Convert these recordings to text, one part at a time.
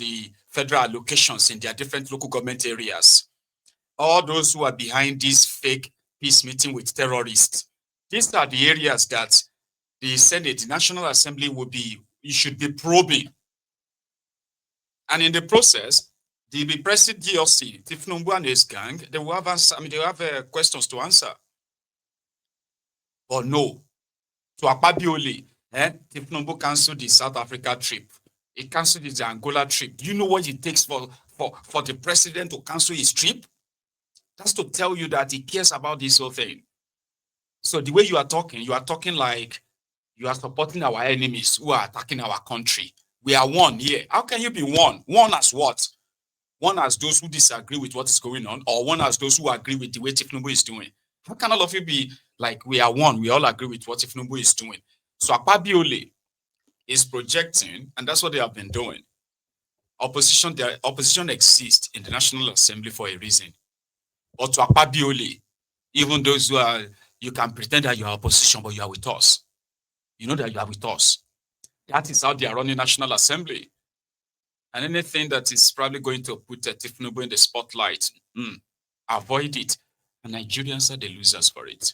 the federal allocations in their different local government areas. All those who are behind this fake peace meeting with terrorists. These are the areas that the Senate, the National Assembly you should be probing. And in the process, the repressive GLC, Tinubu and his gang, they will have questions to answer. But no, to Akpabiole, Tinubu canceled the South Africa trip. He canceled the Angola trip. Do you know what it takes for the president to cancel his trip? That's to tell you that he cares about this whole thing. So the way you are talking like you are supporting our enemies who are attacking our country. We are one here. How can you be one? One as what? One as those who disagree with what is going on, or one as those who agree with the way Tinubu is doing? How can all of you be like, we are one, we all agree with what Tinubu is doing? So Akpabiole is projecting, and that's what they have been doing. Opposition exists in the National Assembly for a reason. But to Akpabiole, even those who are, you can pretend that you are opposition, but you are with us. You know that you are with us. That is how they are running National Assembly. And anything that is probably going to put Tinubu in the spotlight, avoid it. And Nigerians are the losers for it.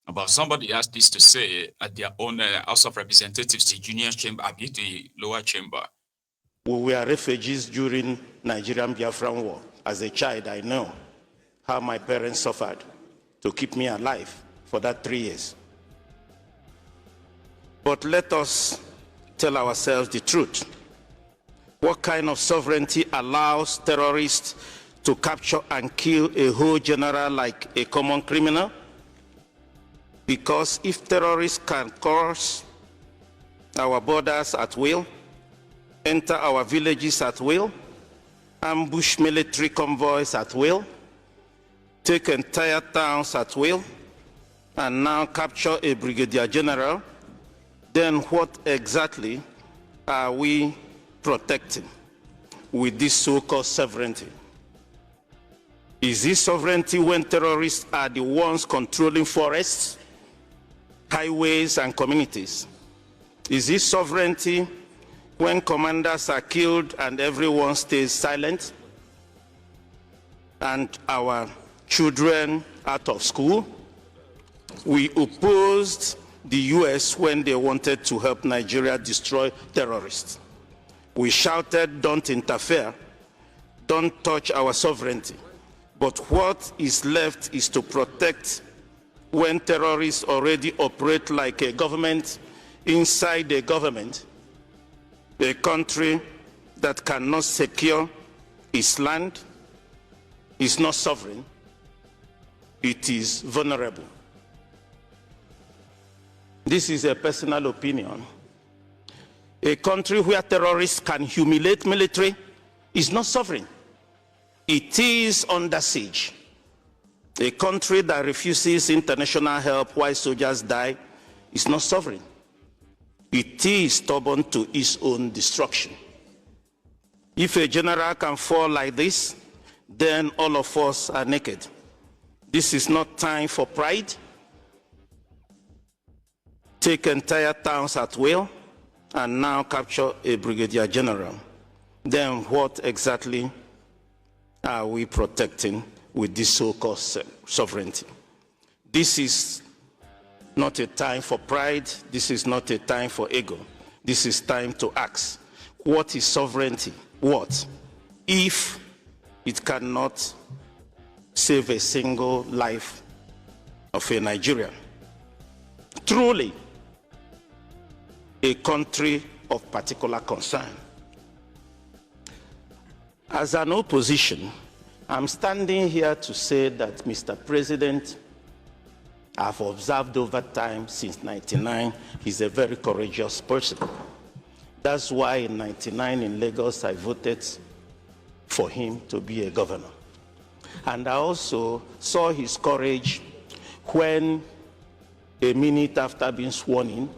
But somebody has this to say at their own House of Representatives, the junior chamber, the lower chamber. We were refugees during Nigerian Biafran War. As a child, I know how my parents suffered to keep me alive for that 3 years. But let us tell ourselves the truth. What kind of sovereignty allows terrorists to capture and kill a whole general like a common criminal? Because if terrorists can cross our borders at will, enter our villages at will, ambush military convoys at will, take entire towns at will, and now capture a brigadier general, then what exactly are we protecting with this so-called sovereignty? Is this sovereignty when terrorists are the ones controlling forests, highways, and communities? Is this sovereignty when commanders are killed and everyone stays silent, and our children out of school? We opposed the US when they wanted to help Nigeria destroy terrorists. We shouted, don't interfere, don't touch our sovereignty. But what is left is to protect when terrorists already operate like a government inside a government, a country that cannot secure its land, is not sovereign, it is vulnerable. This is a personal opinion. A country where terrorists can humiliate military is not sovereign. It is under siege. A country that refuses international help while soldiers die is not sovereign. It is stubborn to its own destruction. If a general can fall like this, then all of us are naked. This is not time for pride. Take entire towns at will, and now capture a brigadier general. Then what exactly are we protecting with this so-called sovereignty? This is not a time for pride. This is not a time for ego. This is time to ask, what is sovereignty? What? If it cannot save a single life of a Nigerian. Truly, a country of particular concern. As an opposition, I'm standing here to say that, Mr. President, I've observed over time since 99, he's a very courageous person. That's why in 99 in Lagos, I voted for him to be a governor. And I also saw his courage when, a minute after being sworn in,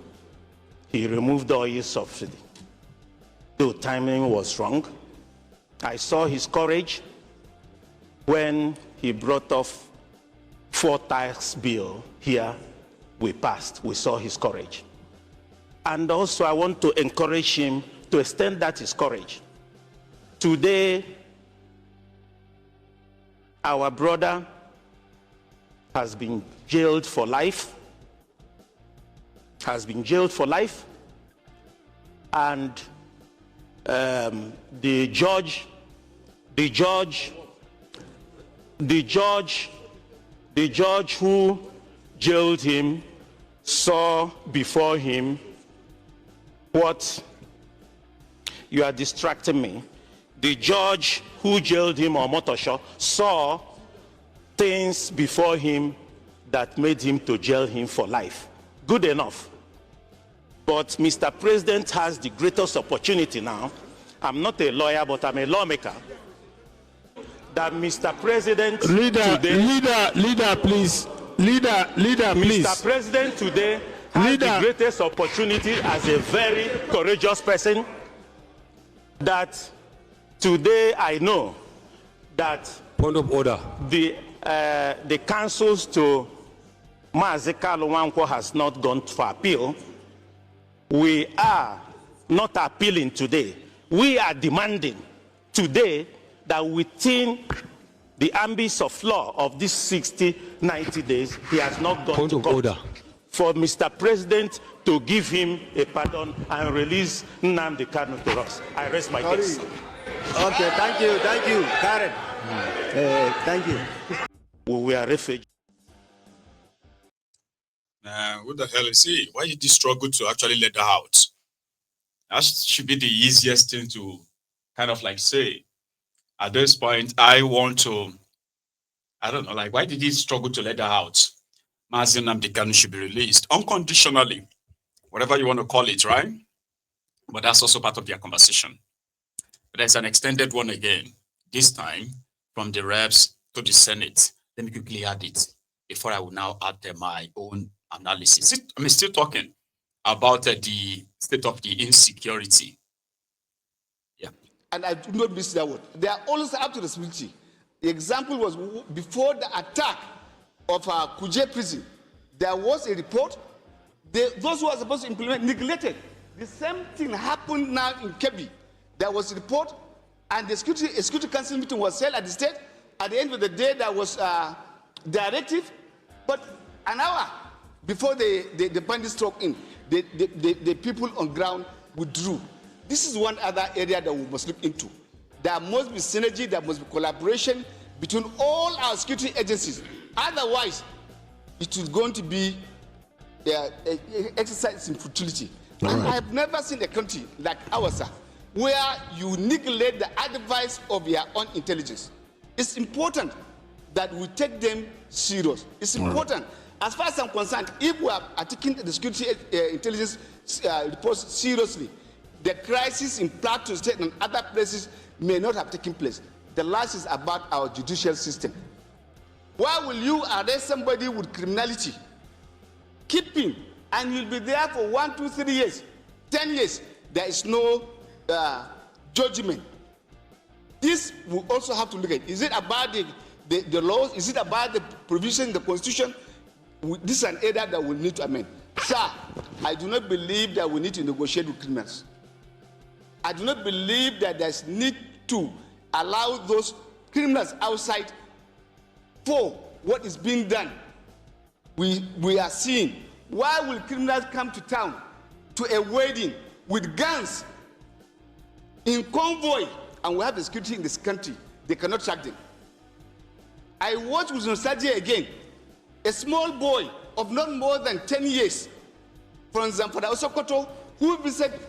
he removed the oil subsidy. Though timing was wrong. I saw his courage when he brought off 4 tax bill here, we passed. We saw his courage. And also I want to encourage him to extend that is courage. Today, our brother has been jailed for life, and the judge who jailed him saw before him what you are distracting me. The judge who jailed him on Motosho saw things before him that made him to jail him for life. Good enough. But Mr. President has the greatest opportunity now. I'm not a lawyer, but I'm a lawmaker. That Mr. President Leader, please. Mr. President today has the greatest opportunity as a very courageous person, that today I know that Point of order. the counsels to Maazika Luwankwo has not gone for appeal. We are not appealing today. We are demanding today that within the ambits of law of these 90 days, he has not gone Point to of court. order. For Mr. President to give him a pardon and release Nnamdi Kanu to us. I rest my case. Okay, thank you, Karen. Thank you. We were refugees. What the hell is he? Why did he struggle to actually let her out? That should be the easiest thing to kind of like say. At this point, I don't know, like, why did he struggle to let her out? Mazi Nnamdi Kanu should be released unconditionally, whatever you want to call it, right? But that's also part of their conversation. But there's an extended one again, this time from the reps to the Senate. Let me quickly add it before I will now add my own analysis. I'm still talking about the state of the insecurity. Yeah. And I do not miss that word. They are always up to responsibility. The example was before the attack of Kuje prison, there was a report. Those who are supposed to implement neglected. The same thing happened now in Kebbi. There was a report, and the security council meeting was held at the state. At the end of the day, there was a directive, but an hour before the bandits struck in, the people on ground withdrew. This is one other area that we must look into. There must be synergy, there must be collaboration between all our security agencies. Otherwise, it is going to be exercise in futility. And I have never seen a country like ours, where you neglect the advice of your own intelligence. It's important that we take them serious. It's important. As far as I'm concerned, if we are taking the security intelligence reports seriously, the crisis in Plateau State and other places may not have taken place. The last is about our judicial system. Why will you arrest somebody with criminality, keep him, and you'll be there for 1, 2, 3 years, 10 years? There is no judgment. This we also have to look at. Is it about the laws? Is it about the provision in the Constitution? This is an area that we need to amend. Sir, I do not believe that we need to negotiate with criminals. I do not believe that there's need to allow those criminals outside for what is being done. We are seeing, why will criminals come to town to a wedding with guns in convoy, and we have the security in this country? They cannot track them. I watched with nostalgia again, a small boy of not more than 10 years from Zamfara Osokoto, who visited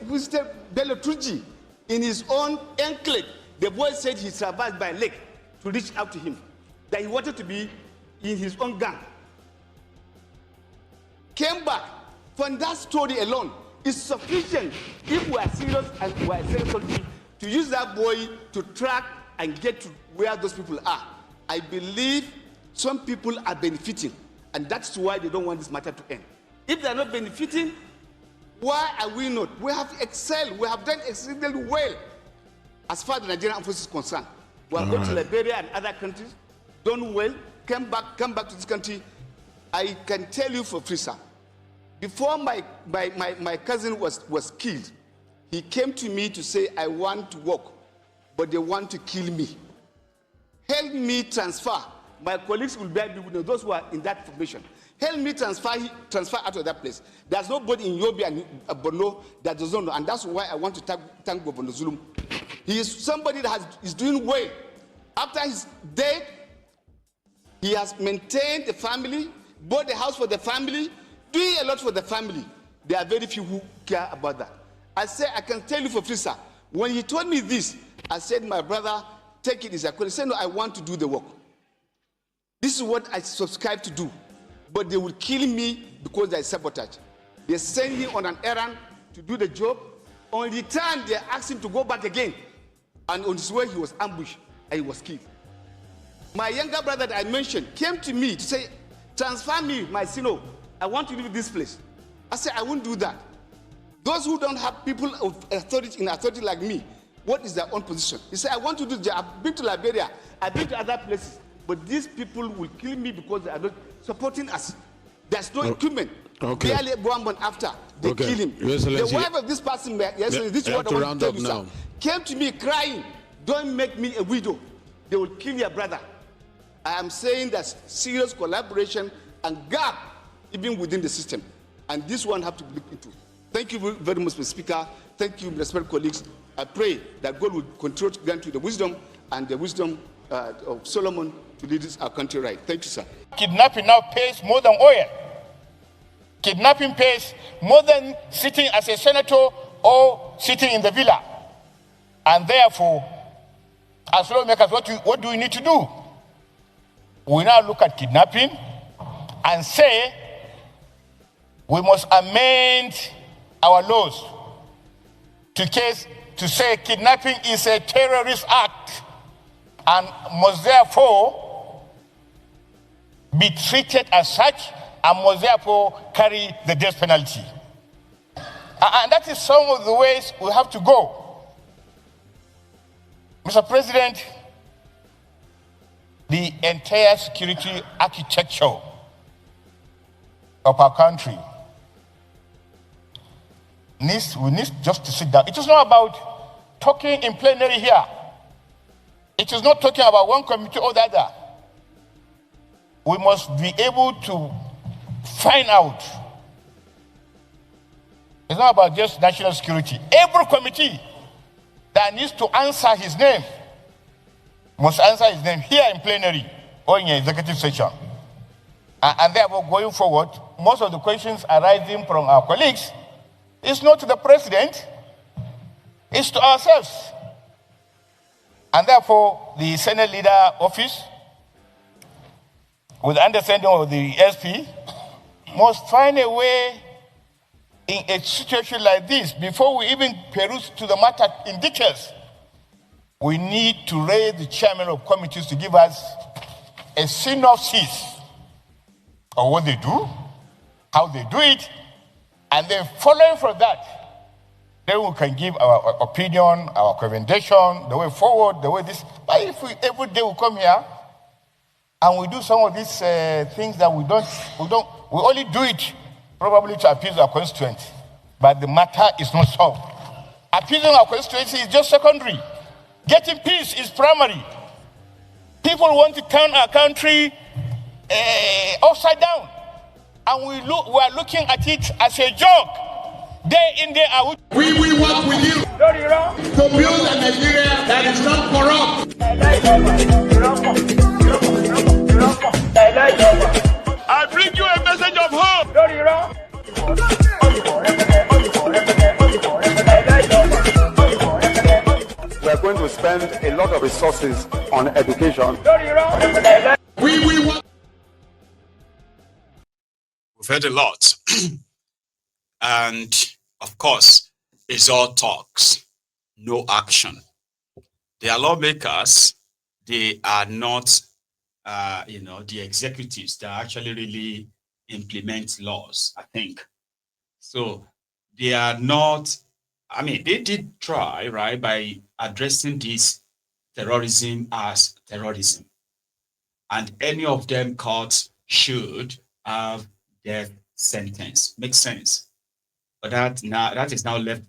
Bello Turji in his own enclave. The boy said he traversed by leg to reach out to him, that he wanted to be in his own gang. Came back. From that story alone, is sufficient if we are serious and we are serious to use that boy to track and get to where those people are. I believe some people are benefiting, and that's why they don't want this matter to end. If they are not benefiting, why are we not? We have excelled. We have done exceedingly well as far as the Nigerian Armed Forces is concerned. We have gone to Liberia and other countries, done well, come back to this country. I can tell you for free, sir, before my cousin was killed, He came to me to say, I want to work, but they want to kill me. Help me transfer. My colleagues will bear with those who are in that formation. Help me transfer out of that place. There's nobody in Yobe and Borno that doesn't know, and that's why I want to thank Governor Zulum. He is somebody that is doing well. After his death, he has maintained the family, bought the house for the family, doing a lot for the family. There are very few who care about that. I said, I can tell you for free, sir. When he told me this, I said, my brother, take it as a call. He said, no, I want to do the work. This is what I subscribe to do. But they will kill me because there is sabotage. They send him on an errand to do the job. On the time, they asked him to go back again. And on his way, he was ambushed and he was killed. My younger brother that I mentioned came to me to say, transfer me, my sino. I want to leave this place. I said, I won't do that. Those who don't have people of authority like me, what is their own position? He said, I want to do the job. I've been to Liberia. I've been to other places. But these people will kill me because they are not supporting us. There's no equipment. Okay. Barely 1 month after, they kill him. The wife of this person, this is what I want to tell you, sir, came to me crying, don't make me a widow. They will kill your brother. I am saying that serious collaboration and gap even within the system. And this one have to be looked into. Thank you very much, Mr. Speaker. Thank you, respected colleagues. I pray that God will continue to grant you the wisdom and the wisdom of Solomon to lead our country right. Thank you, sir. Kidnapping now pays more than oil. Kidnapping pays more than sitting as a senator or sitting in the villa. And therefore, as lawmakers, what do we need to do? We now look at kidnapping and say we must amend our laws to say kidnapping is a terrorist act and must therefore be treated as such and must therefore carry the death penalty. And that is some of the ways we have to go. Mr. President, the entire security architecture of our country we need just to sit down. It is not about talking in plenary here. It is not talking about one committee or the other. We must be able to find out. It's not about just national security. Every committee that needs to answer his name must answer his name here in plenary or in executive session. And therefore, going forward, most of the questions arising from our colleagues is not to the president, it's to ourselves. And therefore, the Senate Leader Office, with the understanding of the SP, must find a way in a situation like this, before we even peruse to the matter in details, we need to raise the chairman of committees to give us a synopsis of what they do, how they do it, and then following from that, then we can give our opinion, our recommendation, the way forward, the way this. But if we every day we come here and we do some of these things that we only do it probably to appease our constituents, but the matter is not solved. Appeasing our constituency is just secondary. Getting peace is primary. People want to turn our country upside down. And we are looking at it as a joke. Day in, day out. We will work with you to build a Nigeria that is not corrupt. I bring you a message of hope. We are going to spend a lot of resources on education. We will work. We've heard a lot. And of course, it's all talks, no action. They are lawmakers. They are not, the executives that actually really implement laws, I think. So they are not, they did try, right, by addressing this terrorism as terrorism. And any of them caught should have death sentence. Makes sense. But that is now left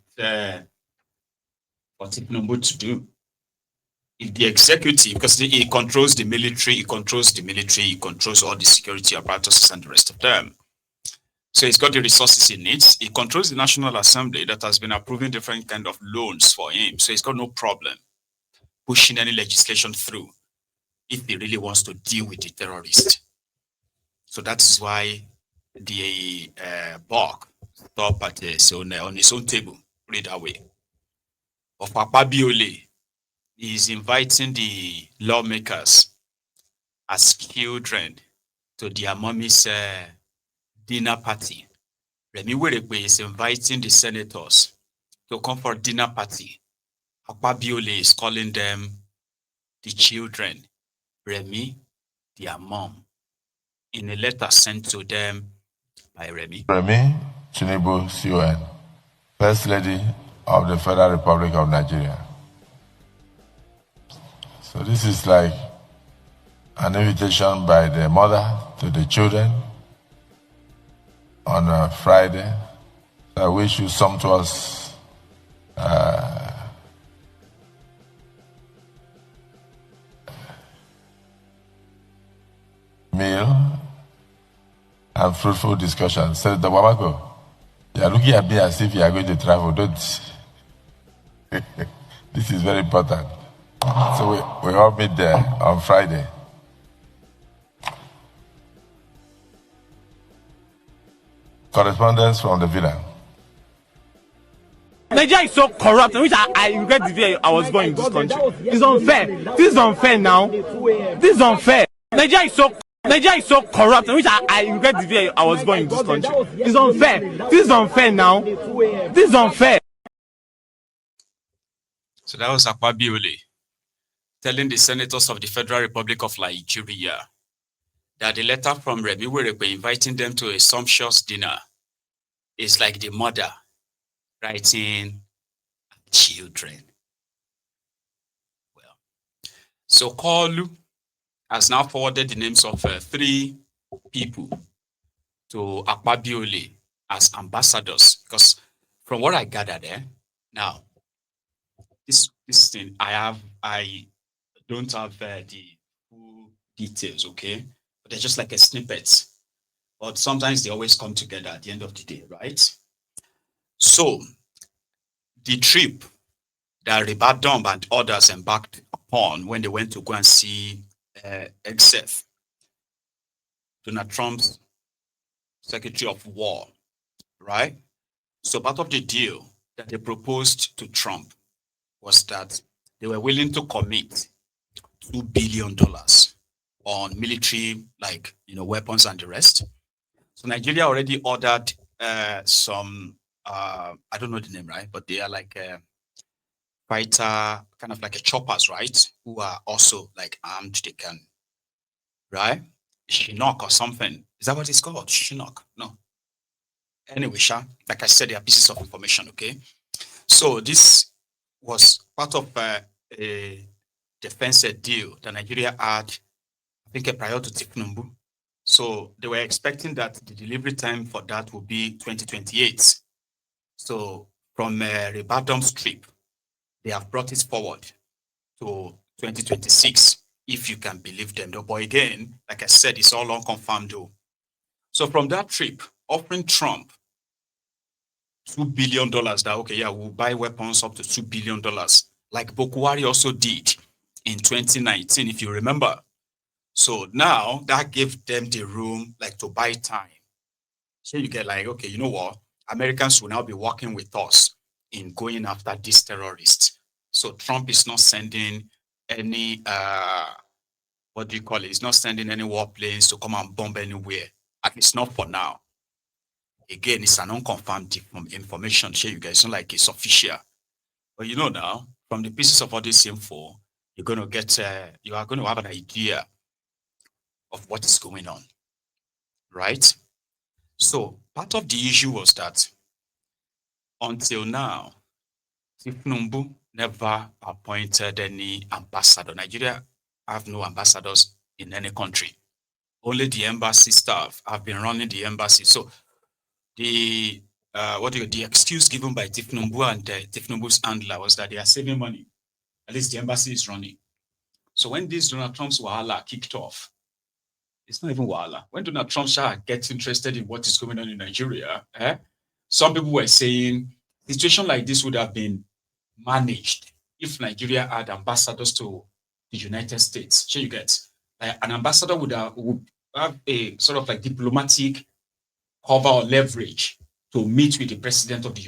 for Tinubu to do. If the executive, because he controls the military, he controls all the security apparatuses and the rest of them. So he's got the resources he needs. He controls the National Assembly that has been approving different kind of loans for him. So he's got no problem pushing any legislation through if he really wants to deal with the terrorists. So that's why the BOC stop at on his own table, put it that way. Of Papa Biole is inviting the lawmakers as children to their mommy's dinner party. Remi Werekwe is inviting the senators to come for dinner party. Papa Biole is calling them the children. Remi, their mom. In a letter sent to them by Remi. Remi Tinubu CON, First Lady of the Federal Republic of Nigeria. So this is like an invitation by the mother to the children on a Friday. So I wish you sumptuous meal and fruitful discussion. Senator Wamako, you are looking at me as if you are going to travel, don't this is very important. So we all meet there on Friday. Correspondence from the villa. Nigeria is so corrupt, which I regret the day I was born in this country. It's unfair. This is unfair now. This is unfair. Nigeria is so corrupt, which I regret the day I was born in this country. It's unfair. This is unfair now. This is unfair. So that was Akwabiole telling the senators of the Federal Republic of Nigeria that the letter from Remi Werekwe inviting them to a sumptuous dinner is like the mother writing children. Well, so Kolu has now forwarded the names of 3 people to Akwabiole as ambassadors, because from what I gathered there, now this thing I don't have the full details, okay? But they're just like a snippet. But sometimes they always come together at the end of the day, right? So the trip that Ribadom and others embarked upon when they went to go and see XF, Donald Trump's Secretary of War, right? So part of the deal that they proposed to Trump was that they were willing to commit $2 billion on military, like, weapons and the rest. So Nigeria already ordered some, I don't know the name, right? But they are like fighter, kind of like a choppers, right? Who are also like armed, they can, right? Chinook or something. Is that what it's called? Chinook? No. Anyway, like I said, they are pieces of information, okay? So this was part of a defense deal that Nigeria had, I think, prior to Tinubu. So they were expecting that the delivery time for that would be 2028. So from Ribadom's trip, they have brought it forward to 2026, if you can believe them. Though, but again, like I said, it's all unconfirmed though. So from that trip, offering Trump $2 billion that, okay, yeah, we'll buy weapons up to $2 billion, like Bokwari also did in 2019, if you remember. So now that gave them the room, like, to buy time. So you get like, okay, you know what? Americans will now be working with us in going after these terrorists. So Trump is not sending any, what do you call it? He's not sending any warplanes to come and bomb anywhere, at least not for now. Again, it's an unconfirmed information. Share you guys, it's not like it's official. But you know now, from the pieces of all this info, you're going to get, you are going to have an idea of what is going on, right? So part of the issue was that until now, Tinubu never appointed any ambassador. Nigeria have no ambassadors in any country. Only the embassy staff have been running the embassy. So the the excuse given by Tinubu and Tinubu's handler was that they are saving money. At least the embassy is running. So when this Donald Trump's wahala kicked off, it's not even wahala. When Donald Trump gets interested in what is going on in Nigeria, some people were saying the situation like this would have been managed if Nigeria had ambassadors to the United States. So you get an ambassador would have a sort of like diplomatic cover or leverage to meet with the president of the